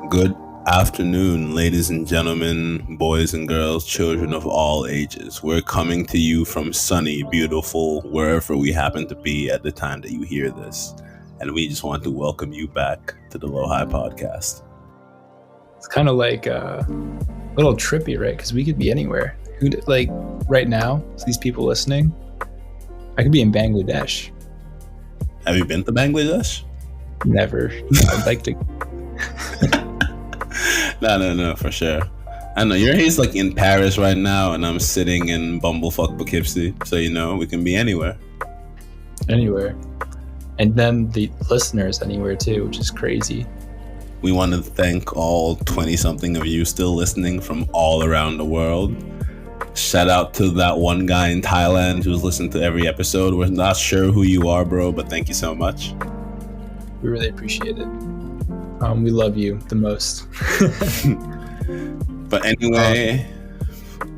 Good afternoon, ladies and gentlemen, boys and girls, children of all ages. We're coming to you from sunny, beautiful, wherever we happen to be at the time that you hear this. And we just want to welcome you back to the Lofi Podcast. It's kind of like a little trippy, right? Because we could be anywhere. Like right now, these people listening, I could be in Bangladesh. Have you been to Bangladesh? Never. I'd like to. No, for sure. I know he's like in Paris right now, and I'm sitting in Bumblefuck Poughkeepsie. So we can be anywhere. Anywhere. And then the listeners anywhere too, which is crazy. We want to thank all 20-something of you still listening from all around the world. Shout out to that one guy in Thailand who's listened to every episode. We're not sure who you are, bro, but thank you so much. We really appreciate it. We love you the most. But anyway,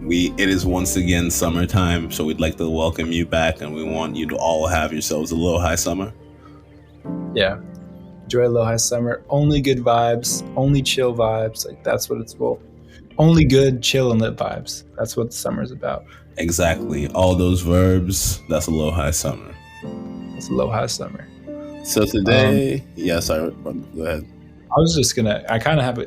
it is once again summertime, so we'd like to welcome you back, and we want you to all have yourselves a Lofi summer. Yeah. Enjoy Lofi summer. Only good vibes, only chill vibes. Like that's what it's for. Only good, chill, and lit vibes. That's what the summer's about. Exactly. All those verbs, that's a Lofi summer. It's a Lofi summer. So today, sorry, go ahead. I was just I kind of have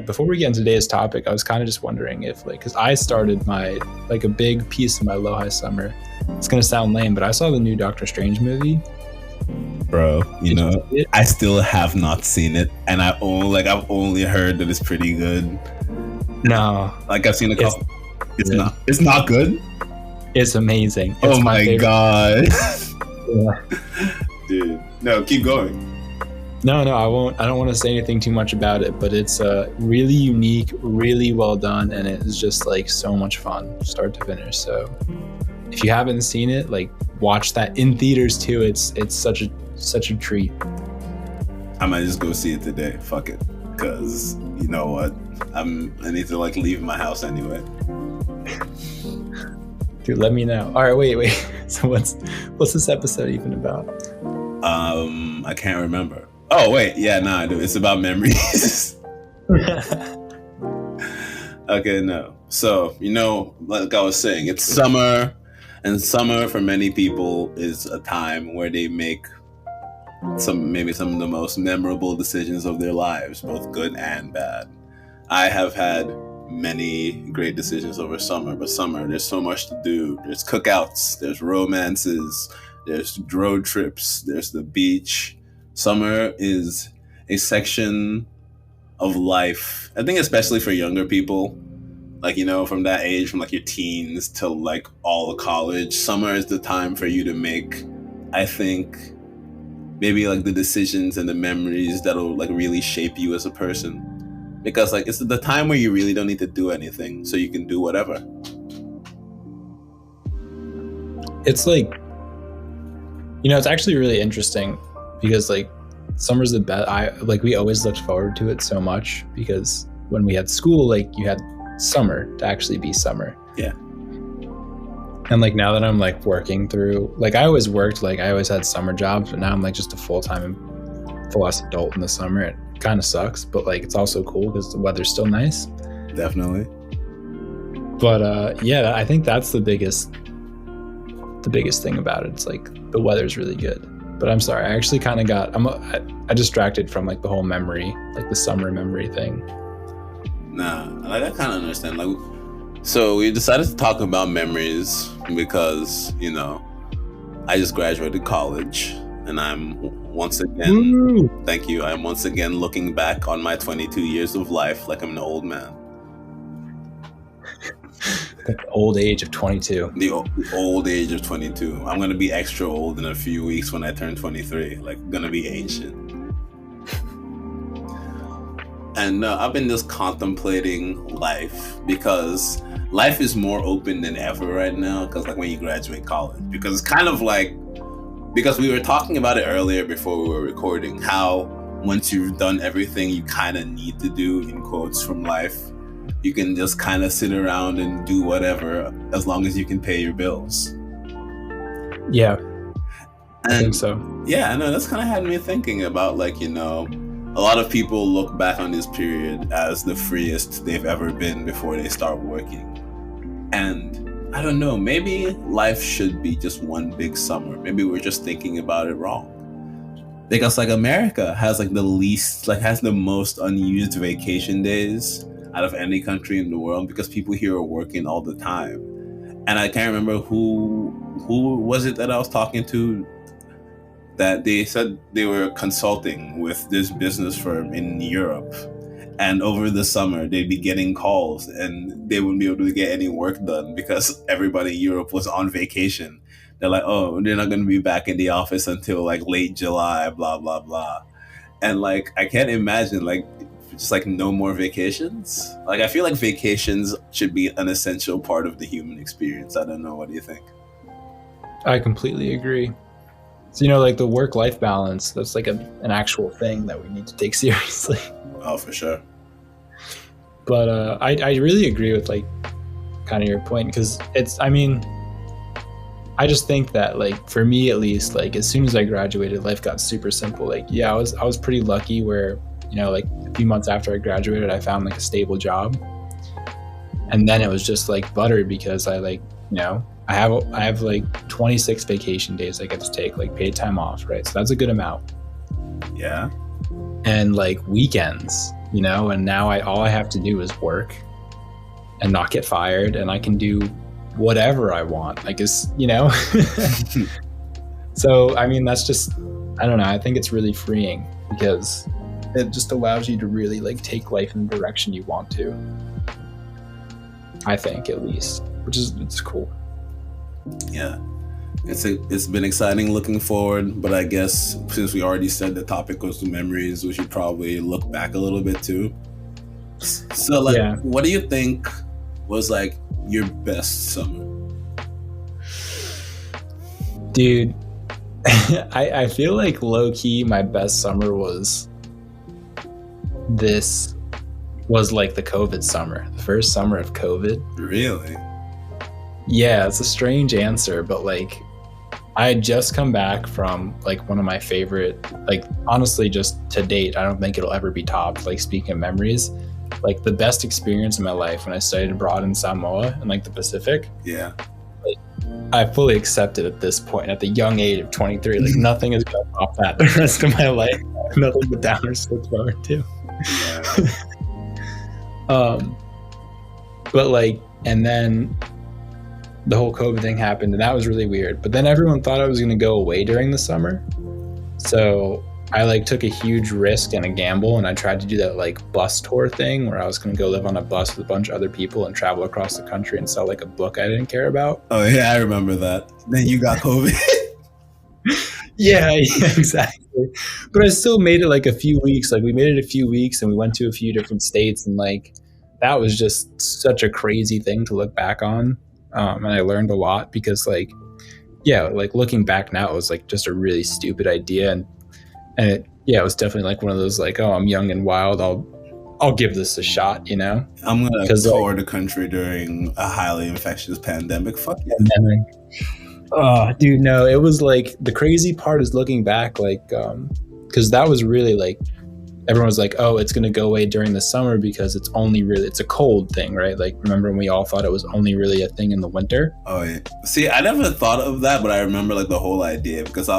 before we get into today's topic, I was kind of just wondering if because I started a big piece of my Lofi summer. It's going to sound lame, but I saw the new Doctor Strange movie. Bro, I still have not seen it, and I've only heard that it's pretty good. No. I've seen a couple. It's not good? It's amazing. Oh my God. Yeah. Dude. No, keep going. No, I won't. I don't want to say anything too much about it, but it's really unique, really well done, and it is just so much fun, start to finish. So if you haven't seen it, watch that in theaters too. It's such a treat. I might just go see it today. Fuck it, because you know what? I need to leave my house anyway. Dude, let me know. All right, wait. So what's this episode even about? I can't remember. Oh wait, I do. It's about memories. Okay, no. So like I was saying, it's summer, and summer for many people is a time where they make some of the most memorable decisions of their lives, both good and bad. I have had many great decisions over summer, but summer, there's so much to do. There's cookouts, there's romances, there's road trips, there's the beach. Summer is a section of life, I think especially for younger people, from that age, from your teens till all of college. Summer is the time for you to make, I think, maybe the decisions and the memories that'll really shape you as a person. Because it's the time where you really don't need to do anything, so you can do whatever. It's it's actually really interesting because summer's the best. We always looked forward to it so much because when we had school, you had summer to actually be summer. Yeah. And now that I'm working through, I always worked, I always had summer jobs, but now I'm just a full-ass adult in the summer. It kind of sucks, but it's also cool because the weather's still nice. Definitely. But I think that's the biggest thing about it. It's the weather's really good. But I'm sorry, I actually kind of I distracted from the whole memory, the summer memory thing. Nah, I kind of understand. So we decided to talk about memories because, I just graduated college, and I'm once again, thank you, I'm once again looking back on my 22 years of life like I'm an old man. The old age of 22. The old age of 22. I'm going to be extra old in a few weeks when I turn 23. Going to be ancient. And I've been just contemplating life because life is more open than ever right now. Because when you graduate college, because it's kind of because we were talking about it earlier before we were recording, how once you've done everything you kind of need to do, in quotes, from life, you can just kind of sit around and do whatever as long as you can pay your bills. Yeah, I think so. Yeah, I know, that's kind of had me thinking about a a lot of people look back on this period as the freest they've ever been before they start working. And I don't know, maybe life should be just one big summer. Maybe we're just thinking about it wrong. Because like America has like has the most unused vacation days out of any country in the world, because people here are working all the time. And I can't remember who was it that I was talking to, that they said they were consulting with this business firm in Europe, and over the summer they'd be getting calls and they wouldn't be able to get any work done because everybody in Europe was on vacation. They're like, oh, they're not going to be back in the office until like late July, blah blah blah. And like, I can't imagine like just like no more vacations. Like, I feel like vacations should be an essential part of the human experience. I don't know, what do you think? I completely agree. So, like the work-life balance, that's like an actual thing that we need to take seriously. Oh, for sure. But I really agree with like kind of your point, because I just think that like for me at least, like as soon as I graduated, life got super simple. Like, yeah, I was pretty lucky where, like a few months after I graduated, I found like a stable job. And then it was just like butter, because I like, I have like 26 vacation days I get to take, like paid time off, right? So that's a good amount. Yeah. And like weekends, and now all I have to do is work and not get fired, and I can do whatever I want. Like, it's, So, that's just, I don't know. I think it's really freeing, because it just allows you to really like take life in the direction you want to. I think, at least, it's cool. Yeah, it's been exciting looking forward, but I guess since we already said the topic was the memories, we should probably look back a little bit too. So like, yeah. What do you think was like your best summer? Dude, I feel like low-key my best summer was like the COVID summer, the first summer of COVID. Really? Yeah, it's a strange answer, but like I had just come back from like one of my favorite, like honestly just to date, I don't think it'll ever be topped, like speaking of memories, like the best experience in my life when I studied abroad in Samoa and like the Pacific. Yeah. Like, I fully accept it at this point, at the young age of 23, like nothing is going to top that the rest of my life. Nothing but downers to look forward to. Yeah. But like, and then the whole COVID thing happened, and that was really weird. But then everyone thought I was going to go away during the summer. So I like took a huge risk and a gamble, and I tried to do that like bus tour thing where I was going to go live on a bus with a bunch of other people and travel across the country and sell like a book I didn't care about. Oh yeah, I remember that. Then you got COVID. Yeah, exactly. But I still made it like a few weeks. Like we made it a few weeks, and we went to a few different states, and like that was just such a crazy thing to look back on. And I learned a lot, because like, yeah, like looking back now, it was like just a really stupid idea. And it was definitely like one of those like, oh, I'm young and wild, I'll give this a shot, I'm gonna tour the country during a highly infectious pandemic. Fuck yeah. Oh, dude, no, it was like the crazy part is looking back, like, because that was really like, everyone was like, oh, it's going to go away during the summer because it's a cold thing, right? Like, remember when we all thought it was only really a thing in the winter? Oh, yeah. See, I never thought of that, but I remember like the whole idea, because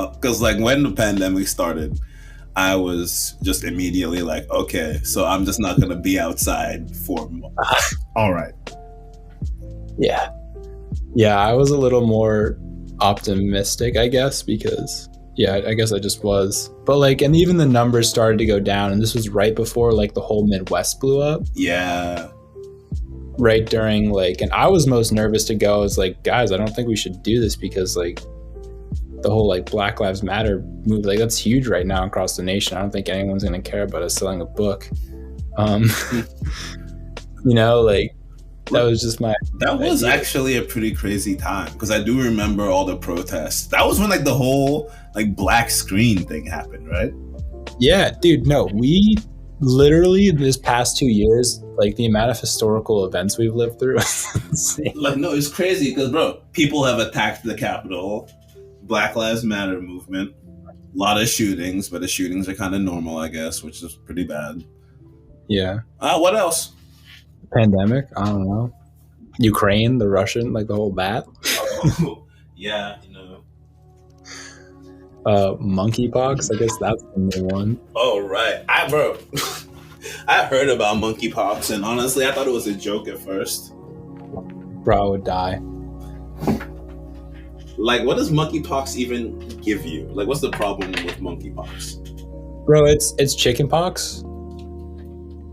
like when the pandemic started, I was just immediately like, okay, so I'm just not going to be outside for months. All right. Yeah. Yeah, I was a little more optimistic, I guess, because yeah, I guess I just was. But like, and even the numbers started to go down, and this was right before like the whole Midwest blew up. Yeah. Right during like, and I was most nervous to go. I was like, guys, I don't think we should do this, because like the whole like Black Lives Matter move, like that's huge right now across the nation. I don't think anyone's going to care about us selling a book. Like that was just that was idea. Actually a pretty crazy time, because I do remember all the protests. That was when like the whole like black screen thing happened, right? Yeah, dude, no, we literally this past 2 years, like the amount of historical events we've lived through is insane. Like, no, it's crazy, because bro, people have attacked the Capitol, Black Lives Matter movement, A lot of shootings, but the shootings are kind of normal, I guess, which is pretty bad. Yeah. What else? Pandemic. I don't know. Ukraine, the Russian, like the whole bat. Oh, yeah, you know. Monkeypox. I guess that's the new one. Oh right, bro, I heard about monkeypox, and honestly, I thought it was a joke at first. Bro, I would die. Like, what does monkeypox even give you? Like, what's the problem with monkeypox? Bro, it's chickenpox,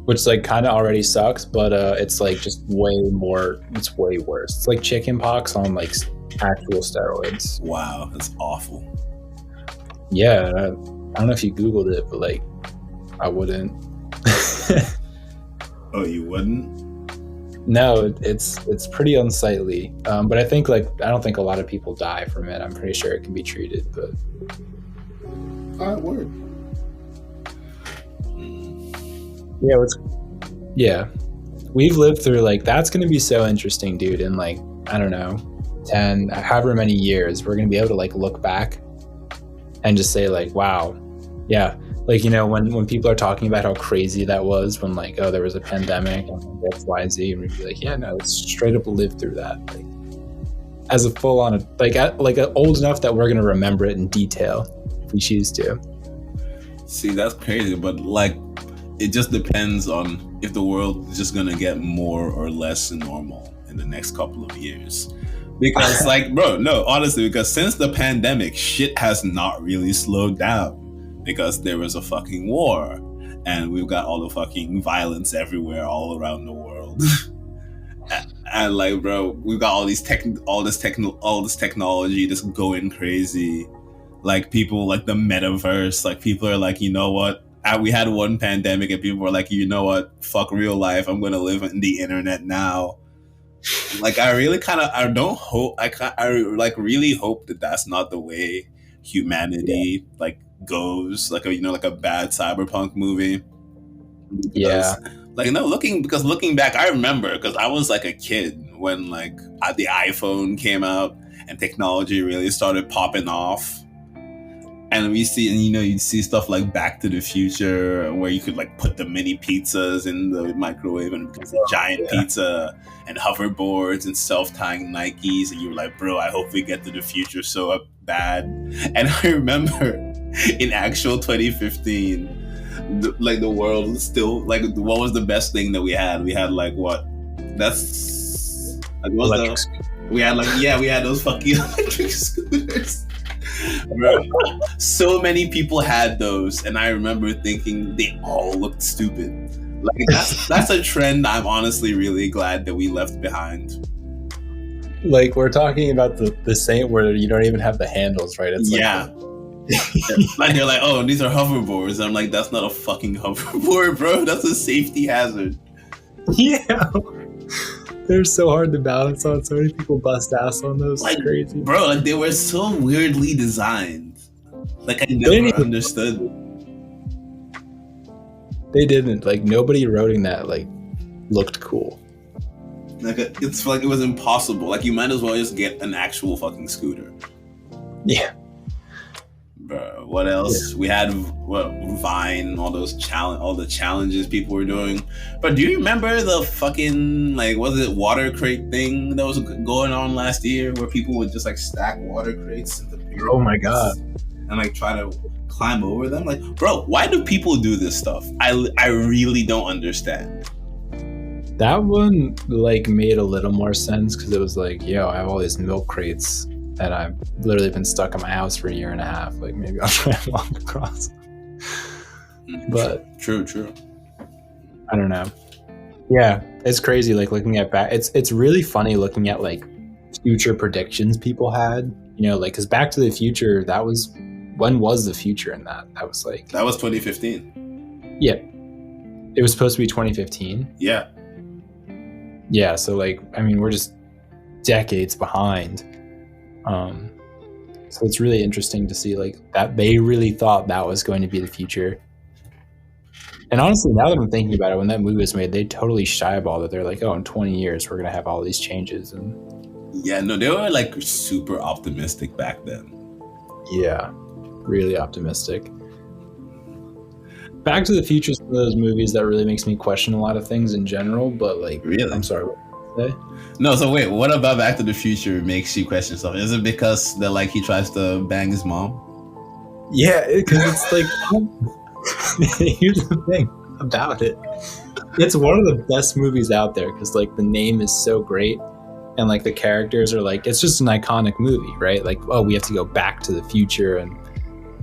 which like kind of already sucks, but it's like just way more. It's way worse. It's like chickenpox on like actual steroids. Wow, that's awful. Yeah, I don't know if you Googled it, but like, I wouldn't. Oh, you wouldn't? No, it's pretty unsightly. But I think like I don't think a lot of people die from it. I'm pretty sure it can be treated, but. All right, word. Yeah, we've lived through like that's gonna be so interesting, dude. In like I don't know, 10, however many years, we're gonna be able to like look back and just say like, wow, yeah. Like, you know, when people are talking about how crazy that was when like, oh, there was a pandemic and X, Y, Z, and we'd be like, yeah, no, let's straight up live through that. Like, as a full on, like old enough that we're gonna remember it in detail if we choose to. See, that's crazy, but like, it just depends on if the world is just gonna get more or less normal in the next couple of years. Because like, bro, no, honestly, because since the pandemic, shit has not really slowed down. Because there was a fucking war, and we've got all the fucking violence everywhere, all around the world. And like, bro, we've got all this technology just going crazy. Like people, like the metaverse. Like people are like, you know what? We had one pandemic, and people were like, you know what? Fuck real life. I'm gonna live in the internet now. Like I really kind of, I don't hope. I like really hope that that's not the way humanity like goes, like a bad cyberpunk movie. Because, like looking back, I remember because I was like a kid when like the iPhone came out and technology really started popping off. And you'd see stuff like Back to the Future where you could like put the mini pizzas in the microwave and it's a giant pizza, and hoverboards and self-tying Nikes, and you were like, bro, I hope we get to the future so bad. And I remember in actual 2015, the world was still like, what was the best thing that we had? We had like what? That's like we had those fucking electric scooters. Bro, so many people had those, and I remember thinking they all looked stupid. Like that's a trend I'm honestly really glad that we left behind. Like we're talking about the same where you don't even have the handles, right? It's like they're like, oh, these are hoverboards. I'm like, that's not a fucking hoverboard, bro. That's a safety hazard. Yeah. They're so hard to balance on. So many people bust ass on those. Like, it's crazy. Bro, like they were so weirdly designed. Like I never understood. They didn't. Like nobody riding that like looked cool. Like it's like it was impossible. Like you might as well just get an actual fucking scooter. Yeah. Bro, what else? Yeah. We had Vine, all the challenges people were doing. But do you remember the fucking like, was it water crate thing that was going on last year, where people would just like stack water crates into pyramids? Oh my god! And like try to climb over them. Like, bro, why do people do this stuff? I really don't understand. That one like made a little more sense because it was like, yo, I have all these milk crates. And I've literally been stuck in my house for a year and a half. Like maybe I'll try and walk across. But true. I don't know. Yeah, it's crazy. Like looking at back, it's really funny looking at like future predictions people had. You know, like because Back to the Future, when was the future in that? That was 2015. Yeah, it was supposed to be 2015. Yeah. Yeah. So like, I mean, we're just decades behind. So it's really interesting to see like that they really thought that was going to be the future. And honestly, now that I'm thinking about it, when that movie was made, they totally shyballed it. They're like, oh, in 20 years, we're going to have all these changes. And yeah, no, they were like super optimistic back then. Yeah. really optimistic. Back to the Future is one of those movies that really makes me question a lot of things in general, but like, Really? I'm sorry, what did you say? No, so wait, what about Back to the Future makes you question stuff? Is it because that like he tries to bang his mom? Yeah, because it's like, here's the thing about it. It's one of the best movies out there because like the name is so great and like the characters are like, it's just an iconic movie, right? Like, oh, we have to go back to the future and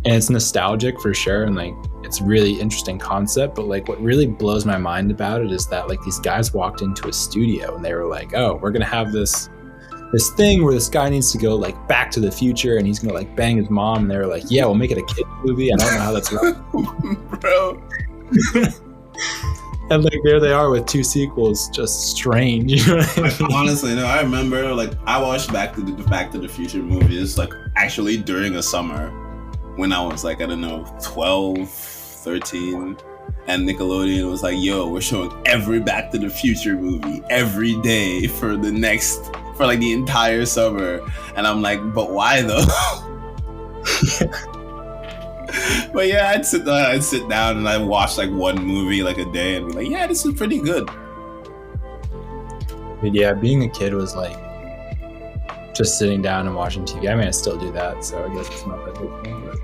it's nostalgic for sure. And like, it's a really interesting concept. But like what really blows my mind about it is that like these guys walked into a studio and they were like, oh, we're going to have this thing where this guy needs to go like back to the future and he's going to like bang his mom. And they were like, yeah, we'll make it a kid movie. I don't know how that's right. Bro. And like there they are with 2 sequels, just strange. You know what I mean? Honestly, no, I remember like I watched Back to the Future movies like actually during a summer when I was like, I don't know, 12, 13, and Nickelodeon was like, yo, we're showing every Back to the Future movie every day for the entire summer. And I'm like, but why though? But yeah, I'd sit down and I'd watch like one movie like a day and be like, yeah, this is pretty good. But yeah, being a kid was like just sitting down and watching TV. I mean, I still do that, so I guess it's not that big thing, but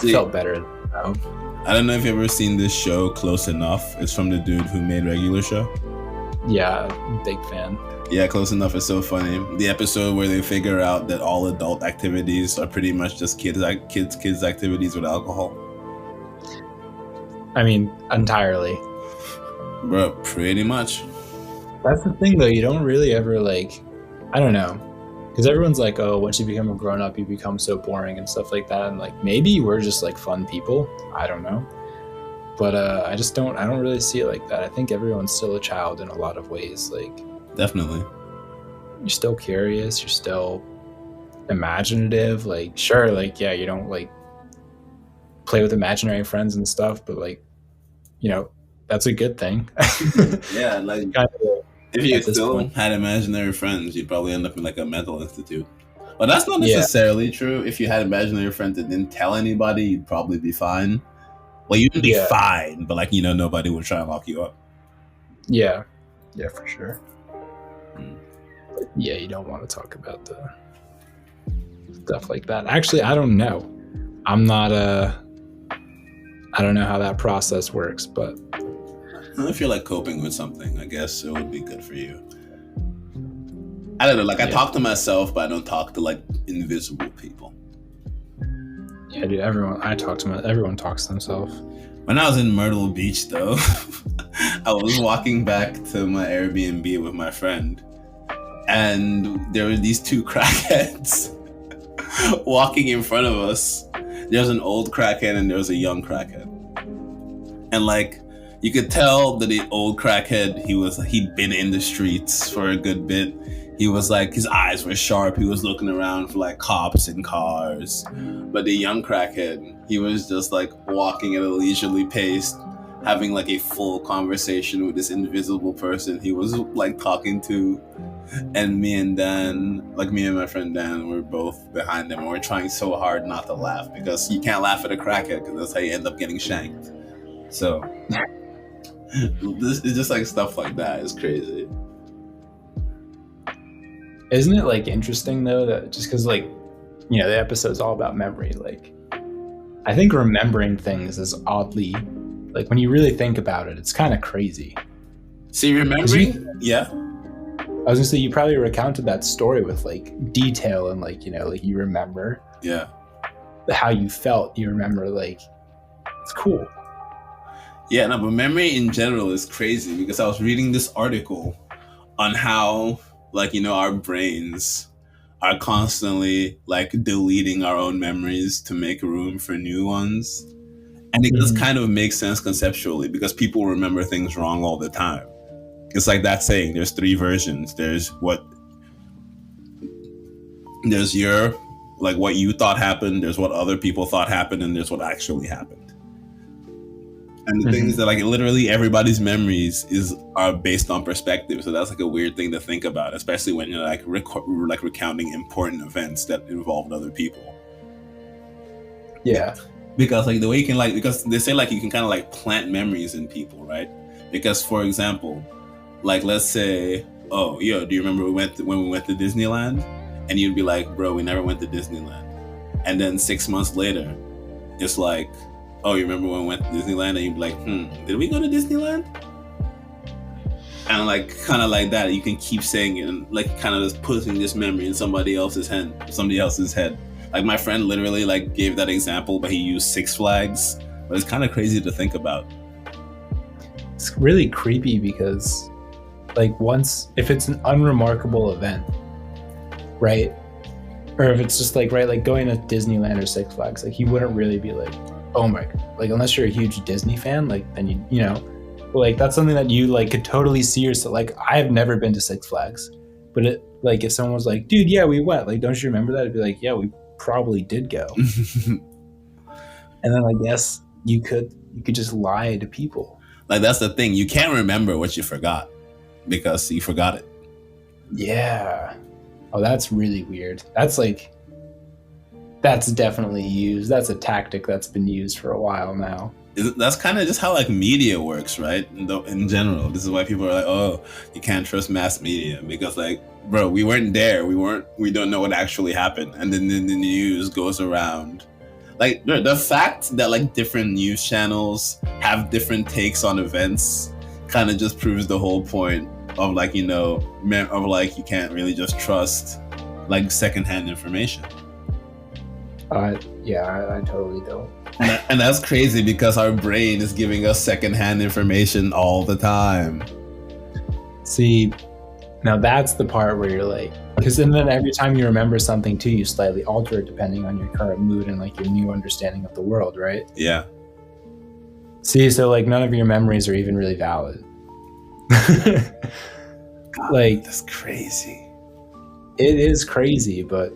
it felt better now. I don't know if you've ever seen this show, Close Enough. It's from the dude who made Regular Show. Yeah, big fan. Yeah, Close Enough is so funny. The episode where they figure out that all adult activities are pretty much just kids activities with alcohol. I mean, entirely. Bro, pretty much. That's the thing, though. You don't really ever like, I don't know. Because everyone's like, oh, once you become a grown-up, you become so boring and stuff like that. And like, maybe we're just like fun people. I don't know. But I don't really see it like that. I think everyone's still a child in a lot of ways. Like, definitely. You're still curious. You're still imaginative. Like, sure, like, yeah, you don't like play with imaginary friends and stuff, but like, you know, that's a good thing. Yeah, like if you still had imaginary friends, you'd probably end up in like a mental institute. But that's not necessarily true. If you had imaginary friends that didn't tell anybody, you'd probably be fine. Well, you'd be fine, but like, you know, nobody would try and lock you up. Yeah, for sure. But yeah, you don't want to talk about the stuff like that. Actually, I don't know. I'm not I don't know how that process works, but if you're like coping with something, I guess it would be good for you. I don't know, like I talk to myself, but I don't talk to like invisible people. Yeah, dude, everyone talks to themselves. When I was in Myrtle Beach though, I was walking back to my Airbnb with my friend, and there were these 2 crackheads walking in front of us. There was an old crackhead and there was a young crackhead. And like, you could tell that the old crackhead, he'd been in the streets for a good bit. He was like, his eyes were sharp. He was looking around for like cops and cars. But the young crackhead, he was just like walking at a leisurely pace, having like a full conversation with this invisible person he was like talking to. And me and my friend Dan, we're both behind him, and we're trying so hard not to laugh because you can't laugh at a crackhead because that's how you end up getting shanked. So this is just like stuff like that is crazy. Isn't it like interesting though that just because like, you know, the episode's all about memory, like I think remembering things is oddly, like when you really think about it, it's kind of crazy. See, remembering? Yeah. I was gonna say, you probably recounted that story with like detail and like, you know, like you remember how you felt. You remember, like, it's cool. Yeah, no, but memory in general is crazy because I was reading this article on how, like, you know, our brains are constantly like deleting our own memories to make room for new ones. And it does kind of make sense conceptually because people remember things wrong all the time. It's like that saying, there's 3 versions. There's your, like what you thought happened, there's what other people thought happened, and there's what actually happened. And the thing is that like literally everybody's memories are based on perspective. So that's like a weird thing to think about, especially when you're like recounting important events that involved other people. Yeah. Because like the way you can like, because they say like you can kind of like plant memories in people, right? Because for example, like let's say, oh yo, do you remember when we went to Disneyland? And you'd be like, bro, we never went to Disneyland. And then 6 months later, it's like, oh, you remember when we went to Disneyland? And you'd be like, did we go to Disneyland? And like kind of like that, you can keep saying it and like kind of just putting this memory in somebody else's head. Like my friend literally like gave that example, but he used Six Flags. But it's kind of crazy to think about. It's really creepy because like once, if it's an unremarkable event, right? Or if it's just like, right, like going to Disneyland or Six Flags, like you wouldn't really be like, oh my, like unless you're a huge Disney fan, like then you know, like that's something that you like could totally see yourself. Like I've never been to Six Flags, but it like if someone was like, dude, yeah, we went. Like, don't you remember that? It'd be like, yeah, we probably did go. And then I guess you could just lie to people. Like that's the thing. You can't remember what you forgot because you forgot it. Yeah. Oh, that's really weird. That's like, that's definitely used. That's a tactic that's been used for a while now. That's kind of just how like media works, right? In general, this is why people are like, oh, you can't trust mass media because like, bro, we weren't there. We don't know what actually happened. And then the news goes around. Like the fact that like different news channels have different takes on events kind of just proves the whole point of like, you know, of like you can't really just trust like secondhand information. Yeah, I totally don't. And that's crazy because our brain is giving us secondhand information all the time. See, now that's the part where you're like, because then every time you remember something too, you slightly alter it depending on your current mood and like your new understanding of the world, right? Yeah. See, so like none of your memories are even really valid. God, like that's crazy. It is crazy, but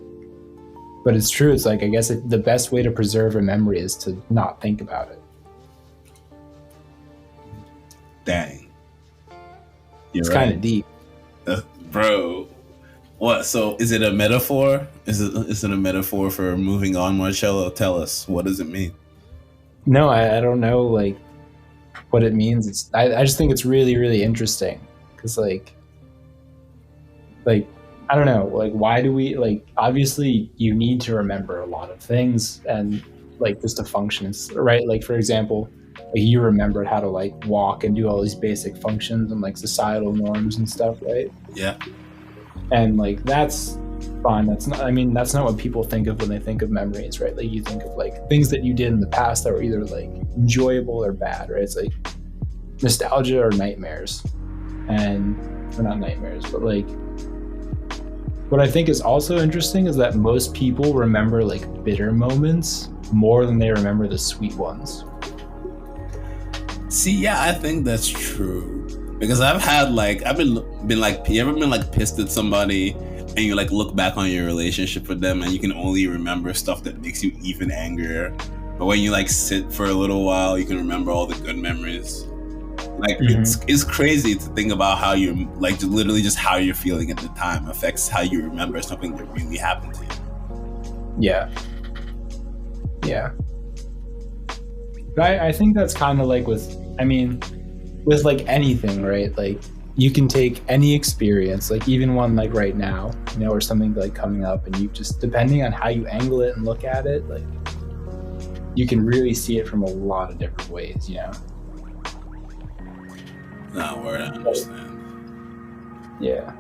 it's true. It's like, I guess the best way to preserve a memory is to not think about it. Dang. It's kind of deep. Bro. What? So is it a metaphor? Is it a metaphor for moving on, Marcello? Tell us. What does it mean? No, I don't know like what it means. I just think it's really, really interesting. Because like I don't know, like why do we like obviously you need to remember a lot of things and like just to function, right? Like for example, like you remembered how to like walk and do all these basic functions and like societal norms and stuff, right? Yeah. And like that's fine. That's not what people think of when they think of memories, right? Like you think of like things that you did in the past that were either like enjoyable or bad, right? It's like nostalgia or nightmares. Or not nightmares, but like what I think is also interesting is that most people remember like bitter moments more than they remember the sweet ones. See, yeah, I think that's true. Because I've been like, you ever been like pissed at somebody and you like look back on your relationship with them and you can only remember stuff that makes you even angrier. But when you like sit for a little while, you can remember all the good memories. Like it's crazy to think about how you're like literally just how you're feeling at the time affects how you remember something that really happened to you. Yeah. But I think that's kind of like with like anything, right? Like you can take any experience, like even one like right now, you know, or something like coming up, and you just depending on how you angle it and look at it, like you can really see it from a lot of different ways, you know. No, word, I understand. Yeah.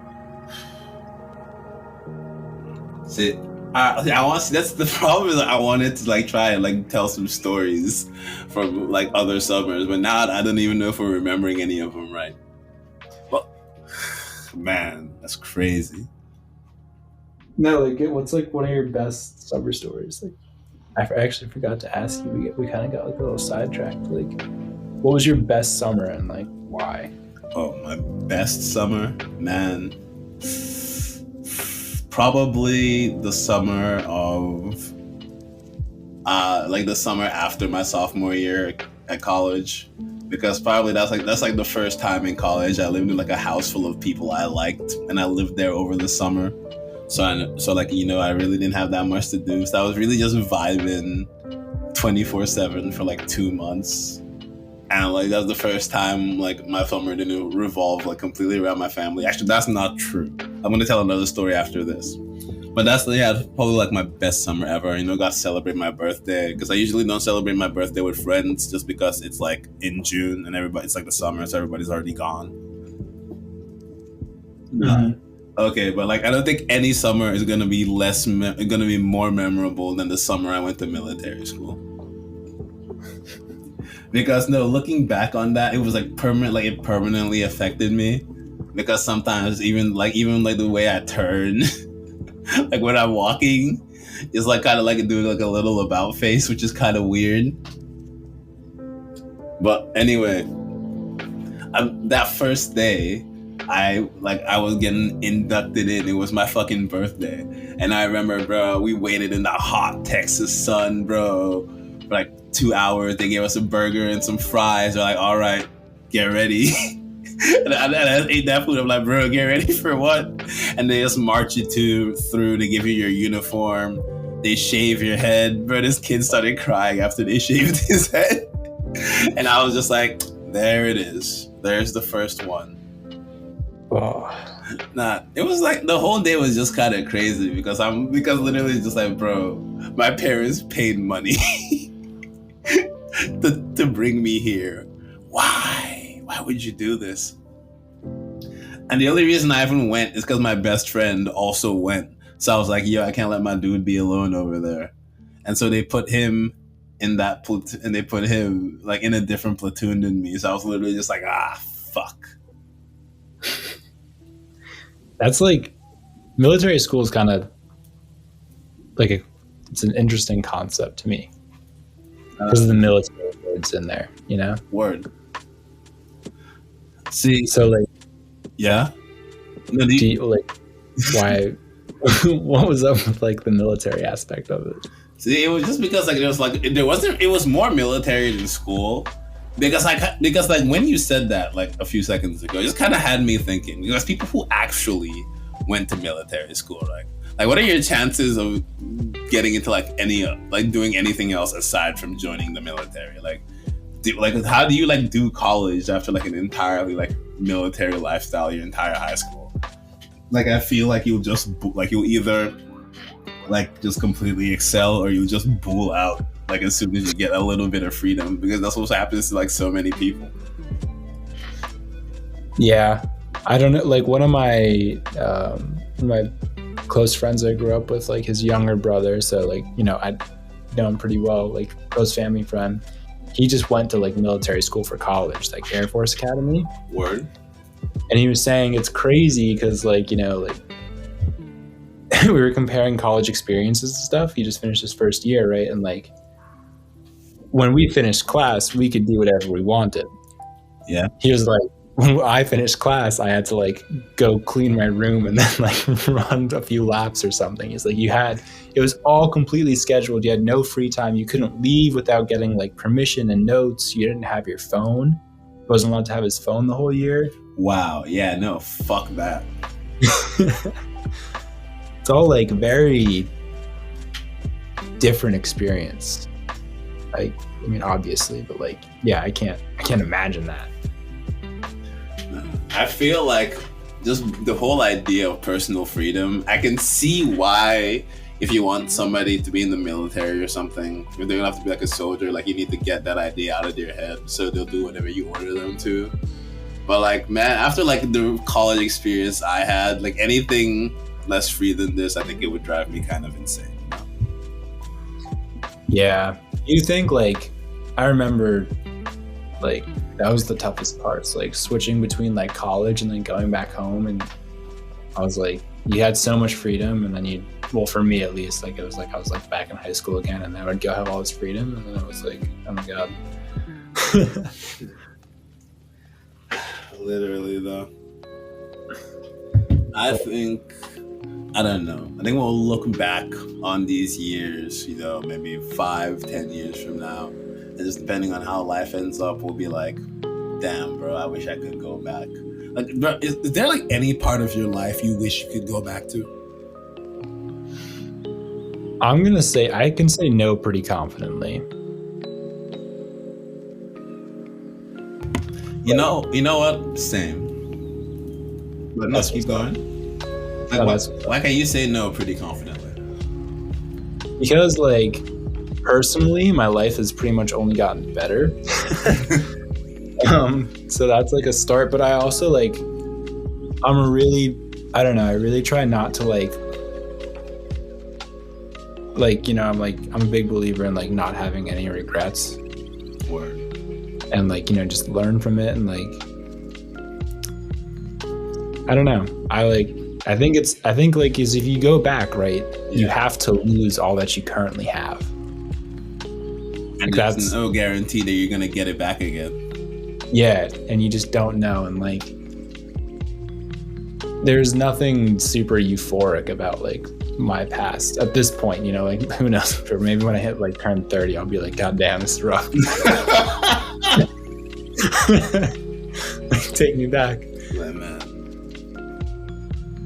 See, I want. That's the problem. Is I wanted to like try and like tell some stories from like other summers, but now I don't even know if we're remembering any of them right. Well, man, that's crazy. No, like what's like one of your best summer stories? Like, I actually forgot to ask you. We kind of got like a little sidetracked. Like, what was your best summer and like why? Oh, my best summer, man. Probably the summer of, like the summer after my sophomore year at college, because probably that's like the first time in college I lived in like a house full of people I liked, and I lived there over the summer. So like, you know, I really didn't have that much to do, so I was really just vibing 24/7 for like 2 months. And like that was the first time like my summer didn't revolve like completely around my family. Actually, that's not true. I'm gonna tell another story after this. But that's probably like my best summer ever. Got to celebrate my birthday because I usually don't celebrate my birthday with friends just because it's like in June and it's like the summer, so everybody's already gone. Mhm. Okay, but like I don't think any summer is gonna be gonna be more memorable than the summer I went to military school. Because no, looking back on that, it was like permanent. Like it permanently affected me. Because sometimes even the way I turn, like when I'm walking, is like kind of like doing like a little about face, which is kind of weird. But anyway, that first day, I was getting inducted in. It was my fucking birthday, and I remember, bro, we waited in the hot Texas sun, bro, for like 2 hours. They gave us a burger and some fries. They're like, all right, get ready. and I ate that food. I'm like, bro, get ready for what? And they just march you through. They give you your uniform. They shave your head. Bro, this kid started crying after they shaved his head. And I was just like, there it is. There's the first one. Oh. Nah, it was like the whole day was just kind of crazy because literally just like, bro, my parents paid money to bring me here. Why would you do this? And the only reason I even went is because my best friend also went. So I was like, yo, I can't let my dude be alone over there. And so they put him in that platoon, and they put him like in a different platoon than me. So I was literally just like, fuck. That's like, military school is kind of like it's an interesting concept to me because of the military words in there, Word. See, so like, yeah. No, why? What was up with like the military aspect of it? See, it was just because like it was more military than school. Because when you said that like a few seconds ago, it just kind of had me thinking. Because people who actually went to military school, right? Like, what are your chances of getting into like doing anything else aside from joining the military? How do you do college after like an entirely like military lifestyle your entire high school? Like, I feel like you'll either like just completely excel or you'll just bull out like as soon as you get a little bit of freedom, because that's what happens to like so many people. Yeah, I don't know. Like one of my close friends I grew up with, like his younger brother. So like, I know him pretty well, like close family friend. He just went to like military school for college, like Air Force Academy. Word. And he was saying it's crazy because like, we were comparing college experiences and stuff. He just finished his first year, right? And like, when we finished class, we could do whatever we wanted. Yeah. He was like, when I finished class, I had to like go clean my room and then like run a few laps or something. He's like, it was all completely scheduled. You had no free time. You couldn't leave without getting like permission and notes. You didn't have your phone. He wasn't allowed to have his phone the whole year. Wow. Yeah, no, fuck that. It's all like very different experience. Like, I mean, obviously, but like, yeah, I can't imagine that. I feel like just the whole idea of personal freedom, I can see why if you want somebody to be in the military or something, if they're gonna have to be like a soldier, like you need to get that idea out of your head so they'll do whatever you order them to. But like, man, after like the college experience I had, like anything less free than this, I think it would drive me kind of insane. Yeah. You think like, I remember like that was the toughest parts, like switching between like college and then going back home. And I was like, you had so much freedom, and then for me at least, like it was like I was like back in high school again, and I would go have all this freedom, and then I was like, oh my god. Literally though. I don't know. I think we'll look back on these years, maybe 5-10 years from now, and just depending on how life ends up, we'll be like, damn, bro, I wish I could go back. Like, bro, is there like any part of your life you wish you could go back to? I'm gonna say I can say no pretty confidently. You know what? Same. But no, That's keep what's going. Like, No, that's why can you say no pretty confidently? because like personally, my life has pretty much only gotten better. So that's like a start. But I also like I don't know. I really try not to I'm a big believer in like not having any regrets. Word. And like just learn from it, and like I don't know, I think like is if you go back, right, you have to lose all that you currently have, and there's no guarantee that you're gonna get it back again. And you just don't know, and like there's nothing super euphoric about like my past at this point, like who knows, or maybe when I hit like turn 30 I'll be like, god damn, this is rough. Like, take me back. Yeah, man.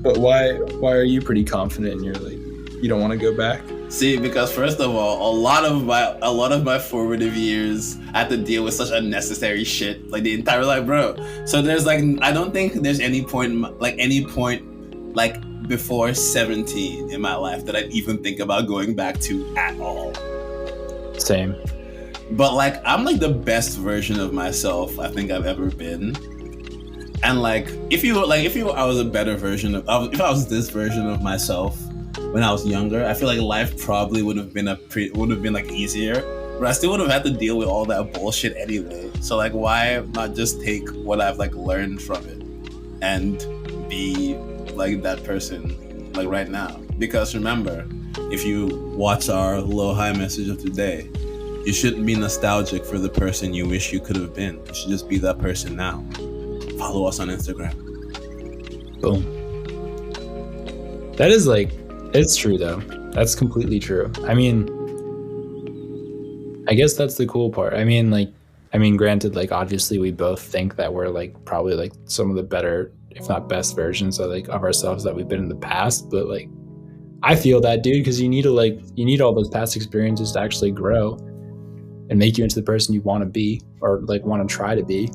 But why are you pretty confident and you're like, you don't want to go back? See, because first of all, a lot of my formative years I had to deal with such unnecessary shit, like the entire life, bro. So there's like, I don't think there's any point before 17 in my life that I'd even think about going back to at all. Same. But like, I'm like the best version of myself I think I've ever been. And like, if I was a better version if I was this version of myself when I was younger, I feel like life probably would have been like easier, but I still would have had to deal with all that bullshit anyway. So like, why not just take what I've like learned from it and be like that person like right now? Because remember, if you watch our low high message of today, you shouldn't be nostalgic for the person you wish you could have been. You should just be that person now. Follow us on Instagram. Boom. That is like, it's true though. That's completely true. I mean, I guess that's the cool part. I mean, granted, like obviously we both think that we're like probably like some of the better, if not best versions of like of ourselves that we've been in the past. But like, I feel that, dude, because you need all those past experiences to actually grow and make you into the person you want to be, or like want to try to be.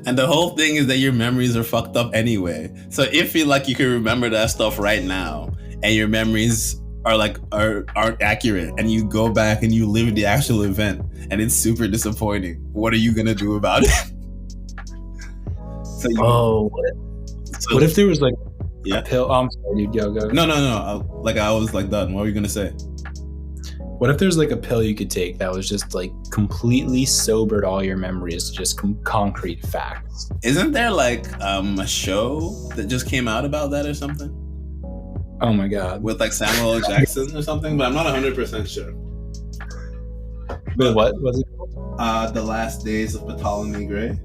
And the whole thing is that your memories are fucked up anyway. So if you like, you can remember that stuff right now, and your memories aren't accurate, and you go back and you live the actual event, and it's super disappointing, what are you gonna do about it? What if there was like a pill? I'm sorry, dude. Yo, go. No. I was like done. What were you gonna say? What if there's like a pill you could take that was just like completely sobered all your memories to just concrete facts? Isn't there like a show that just came out about that or something? Oh my god. With like Samuel L. Jackson or something, but I'm not 100% sure. But what was it called? The Last Days of Ptolemy Gray.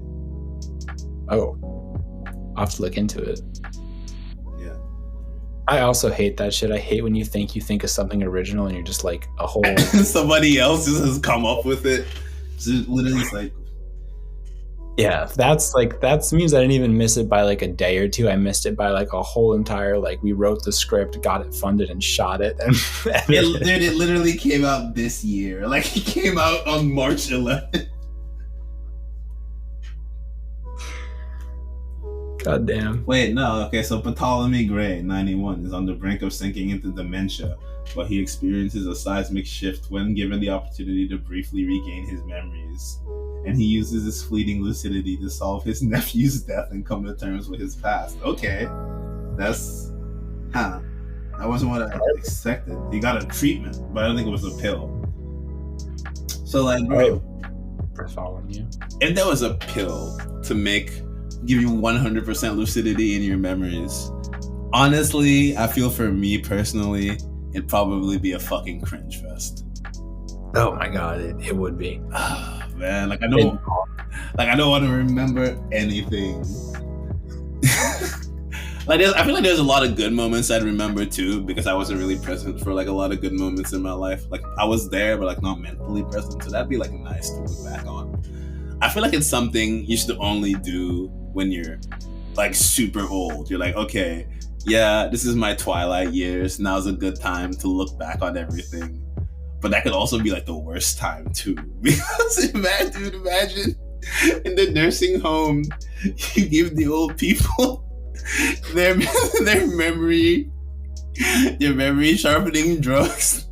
Oh, I'll have to look into it. Yeah. I also hate that shit. I hate when you think of something original and you're just like a whole somebody else just has come up with it. Just literally like, yeah, that means I didn't even miss it by like a day or two. I missed it by like a whole entire, like we wrote the script, got it funded, and shot it. And it literally came out this year. Like it came out on March 11th. God damn. Wait, no. Okay, so Ptolemy Gray, 91, is on the brink of sinking into dementia, but he experiences a seismic shift when given the opportunity to briefly regain his memories. And he uses his fleeting lucidity to solve his nephew's death and come to terms with his past. Okay. That wasn't what I expected. He got a treatment, but I don't think it was a pill. So like, bro, for following you. If there was a pill to give you 100% lucidity in your memories, honestly, I feel for me personally, it'd probably be a fucking cringe fest. Oh my god, it would be. Man, I don't want to remember anything. I feel like there's a lot of good moments I'd remember too, because I wasn't really present for like a lot of good moments in my life. Like I was there, but like not mentally present. So that'd be like nice to look back on. I feel like it's something you should only do when you're like super old. You're like, okay, yeah, this is my twilight years. Now's a good time to look back on everything. But that could also be like the worst time too. Because imagine In the nursing home, you give the old people their their memory, sharpening drugs,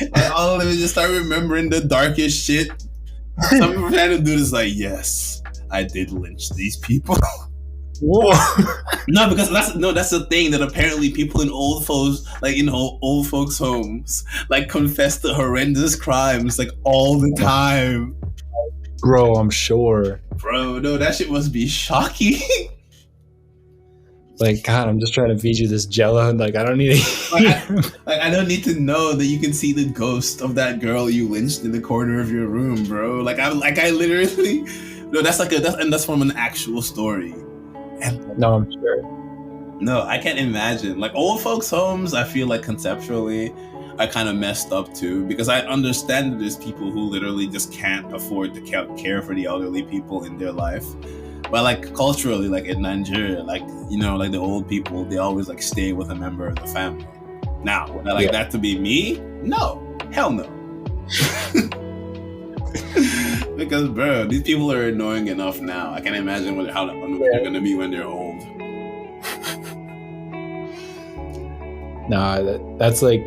and all of them just start remembering the darkest shit. Some people trying to do this like, yes, I did lynch these people. Whoa. No, because that's the thing that apparently people in old folks, like in old folks' homes, like confess to horrendous crimes like all the time. Bro, I'm sure. Bro, no, that shit must be shocking. Like, God, I'm just trying to feed you this Jello, and like, I don't need to. I don't need to know that you can see the ghost of that girl you lynched in the corner of your room, bro. I literally, no, that's from an actual story. No, I'm sure. No, I can't imagine. Like old folks' homes, I feel like conceptually are kind of messed up too, because I understand that there's people who literally just can't afford to care for the elderly people in their life. But like culturally, like in Nigeria, like, you know, like the old people, they always like stay with a member of the family. Now, would I like that to be me? No, hell no. Because, bro, these people are annoying enough now. I can't imagine how annoying they're gonna be when they're old. Nah, that's like,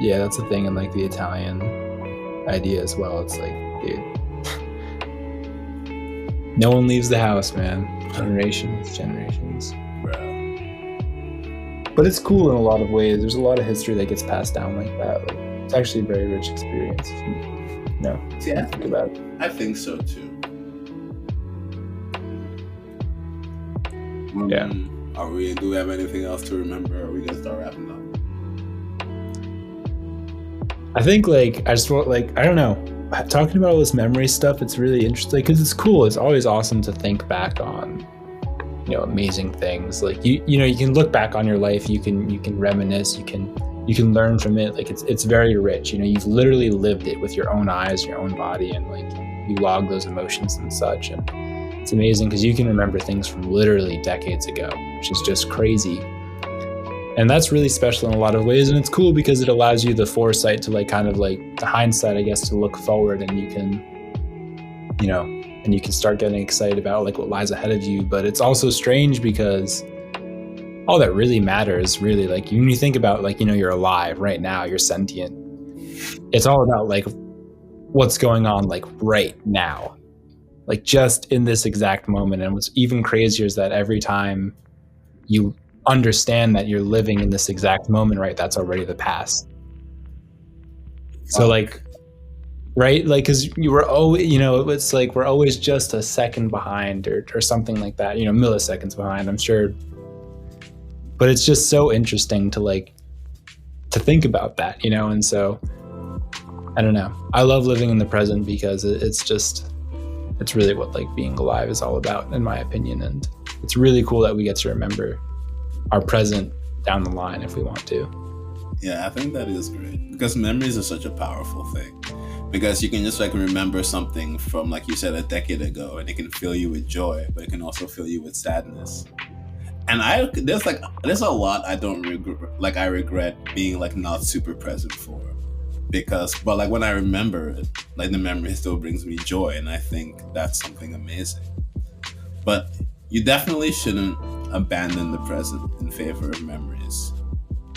yeah, that's the thing in like the Italian idea as well. It's like, dude, no one leaves the house, man. Generations. Bro. But it's cool in a lot of ways. There's a lot of history that gets passed down like that. Like, it's actually a very rich experience. No, yeah, think about it. I think so too. Yeah. Do we have anything else to remember? Or are we gonna start wrapping up? I think like I just want, like, I don't know, talking about all this memory stuff, it's really interesting because it's cool. It's always awesome to think back on, you know, amazing things. Like you know, you can look back on your life, you can reminisce, you can learn from it. Like it's very rich. You know, you've literally lived it with your own eyes, your own body, and like you log those emotions and such. And it's amazing because you can remember things from literally decades ago, which is just crazy. And that's really special in a lot of ways. And it's cool because it allows you the foresight to like kind of like the hindsight, I guess, to look forward, and you can, you know, and you can start getting excited about like what lies ahead of you. But it's also strange because all that really matters, really, like when you think about like, you know, you're alive right now, you're sentient. It's all about like what's going on like right now, like just in this exact moment. And what's even crazier is that every time you understand that you're living in this exact moment, right, that's already the past. So like, right, like, because you were always, you know, it's like we're always just a second behind or something like that, you know, milliseconds behind, I'm sure. But it's just so interesting to like to think about that, you know. And so I don't know, I love living in the present because it's really what like being alive is all about, in my opinion. And it's really cool that we get to remember our present down the line if we want to. Yeah, I think that is great because memories are such a powerful thing, because you can just like remember something from, like you said, a decade ago, and it can fill you with joy, but it can also fill you with sadness. And there's a lot I don't regret, like I regret being like not super present for, but like when I remember it, like the memory still brings me joy, and I think that's something amazing. But you definitely shouldn't abandon the present in favor of memories.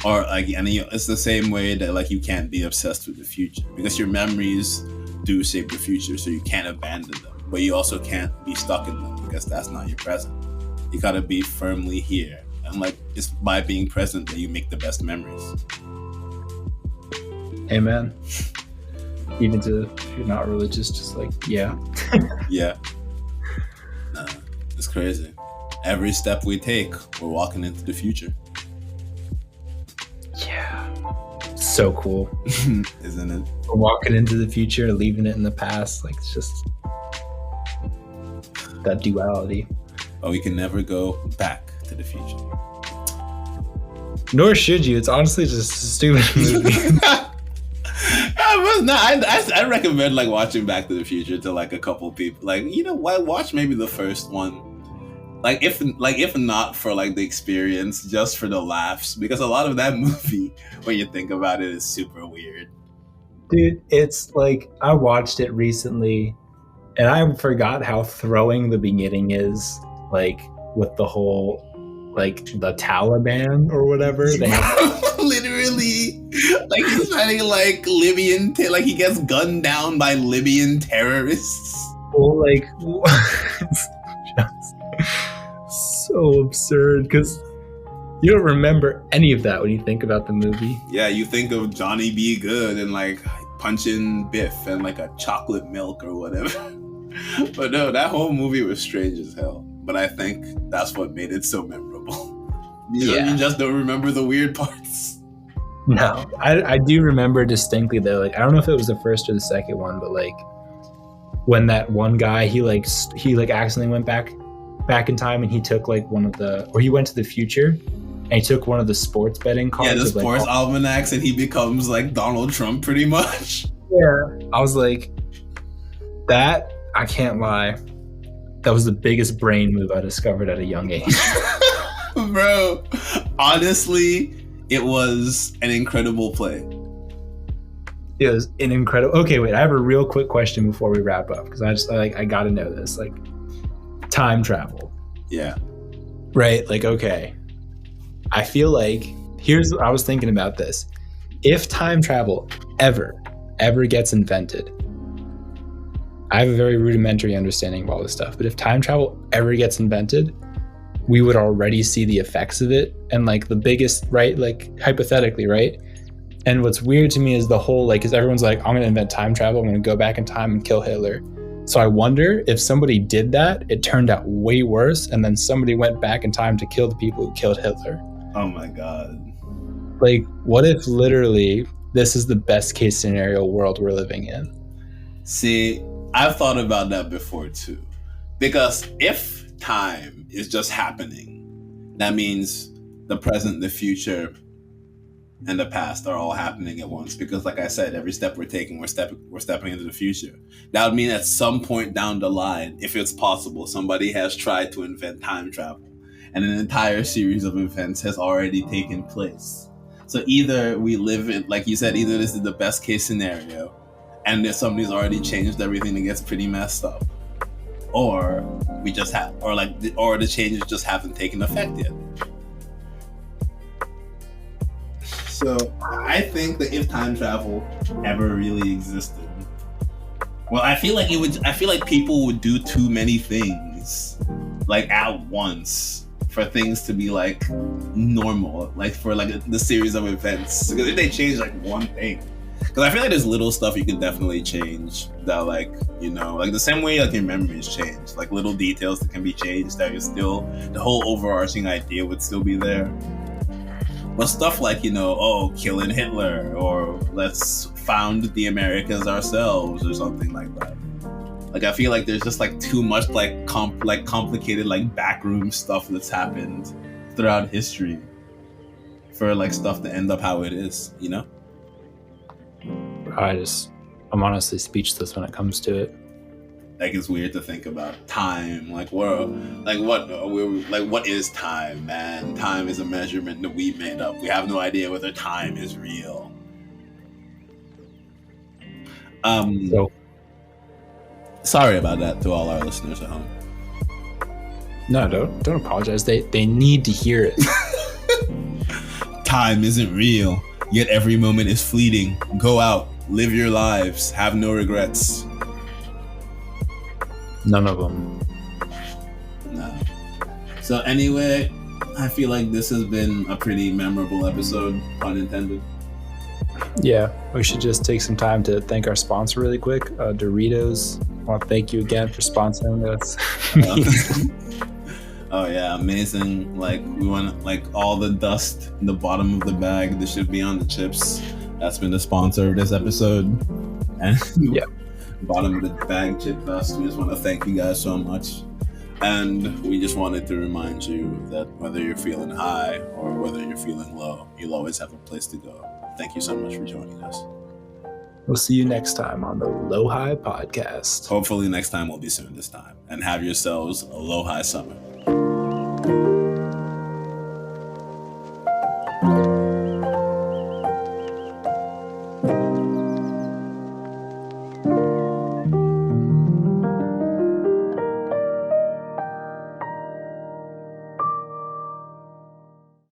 Or like, and it's the same way that like you can't be obsessed with the future, because your memories do shape the future, so you can't abandon them. But you also can't be stuck in them, because that's not your present. You gotta be firmly here, and like it's by being present that you make the best memories. Amen. Even to if you're not religious, just like yeah. It's crazy. Every step we take, we're walking into the future. Yeah. So cool. Isn't it? We're walking into the future, leaving it in the past. Like, it's just that duality. But we can never go back to the future. Nor should you. It's honestly just a stupid movie. I recommend like watching Back to the Future to like a couple people. Like, you know what? Watch maybe the first one. Like if not for like the experience, just for the laughs, because a lot of that movie, when you think about it, is super weird. Dude, it's like I watched it recently, And I forgot how throwing the beginning is, like with the whole, like the Taliban or whatever. They have Literally, like he's fighting like Libyan, like he gets gunned down by Libyan terrorists. well, like it's just so absurd because you don't remember any of that when you think about the movie. Yeah, you think of Johnny B. Good and like punching Biff and like a chocolate milk or whatever. But no, that whole movie was strange as hell. But I think that's what made it so memorable. You just don't remember the weird parts. No, I do remember distinctly though. Like I don't know if it was the first or the second one, but like when that one guy he accidentally went back in time and he took like he went to the future and he took one of the sports betting cards. Yeah, the sports almanacs, and he becomes like Donald Trump pretty much. Yeah, I was like, that I can't lie, that was the biggest brain move I discovered at a young age. Bro, honestly, it was an incredible play. It was an incredible. Okay, wait, I have a real quick question before we wrap up because I gotta know this. Like, time travel. Yeah. Right. Like, okay. I feel like I was thinking about this. If time travel ever gets invented, I have a very rudimentary understanding of all this stuff, but if time travel ever gets invented, we would already see the effects of it. And like the biggest, right? Like hypothetically, right? And what's weird to me is the whole, like, because everyone's like, I'm going to invent time travel. I'm going to go back in time and kill Hitler. So I wonder if somebody did that, it turned out way worse. And then somebody went back in time to kill the people who killed Hitler. Oh my God. Like, what if literally this is the best case scenario world we're living in? See, I've thought about that before too. Because if time is just happening, that means the present, the future, and the past are all happening at once. Because like I said, every step we're taking, we're stepping into the future. That would mean at some point down the line, if it's possible, somebody has tried to invent time travel. And an entire series of events has already taken place. So either we live in, like you said, either this is the best case scenario, and if somebody's already changed everything that gets pretty messed up, or we just have, or the changes just haven't taken effect yet. So I think that if time travel ever really existed, well, I feel like people would do too many things, like at once, for things to be like normal, like for like the series of events. Because if they change like one thing, because I feel like there's little stuff you can definitely change that, like, you know, like the same way like your memories change, like little details that can be changed that is still, the whole overarching idea would still be there. But stuff like, you know, killing Hitler, or let's found the Americas ourselves, or something like that. Like, I feel like there's just like too much like complicated like backroom stuff that's happened throughout history for like stuff to end up how it is, you know? I'm honestly speechless when it comes to it. Like, it's weird to think about time. Like, what is time, man? Time is a measurement that we made up. We have no idea whether time is real. Sorry about that to all our listeners at home. No, don't apologize. They need to hear it. Time isn't real, yet every moment is fleeting. Go out, live your lives, have no regrets. None of them. No. So anyway, I feel like this has been a pretty memorable episode, pun intended. Yeah, we should just take some time to thank our sponsor really quick, Doritos. I want to thank you again for sponsoring us. Oh yeah, amazing. Like, we want like all the dust in the bottom of the bag that should be on the chips. That's been the sponsor of this episode. And yeah, bottom of the bag chip dust. We just want to thank you guys so much. And we just wanted to remind you that whether you're feeling high or whether you're feeling low, you'll always have a place to go. Thank you so much for joining us. We'll see you next time on the Low High Podcast. Hopefully next time will be soon this time. And have yourselves a low high summer.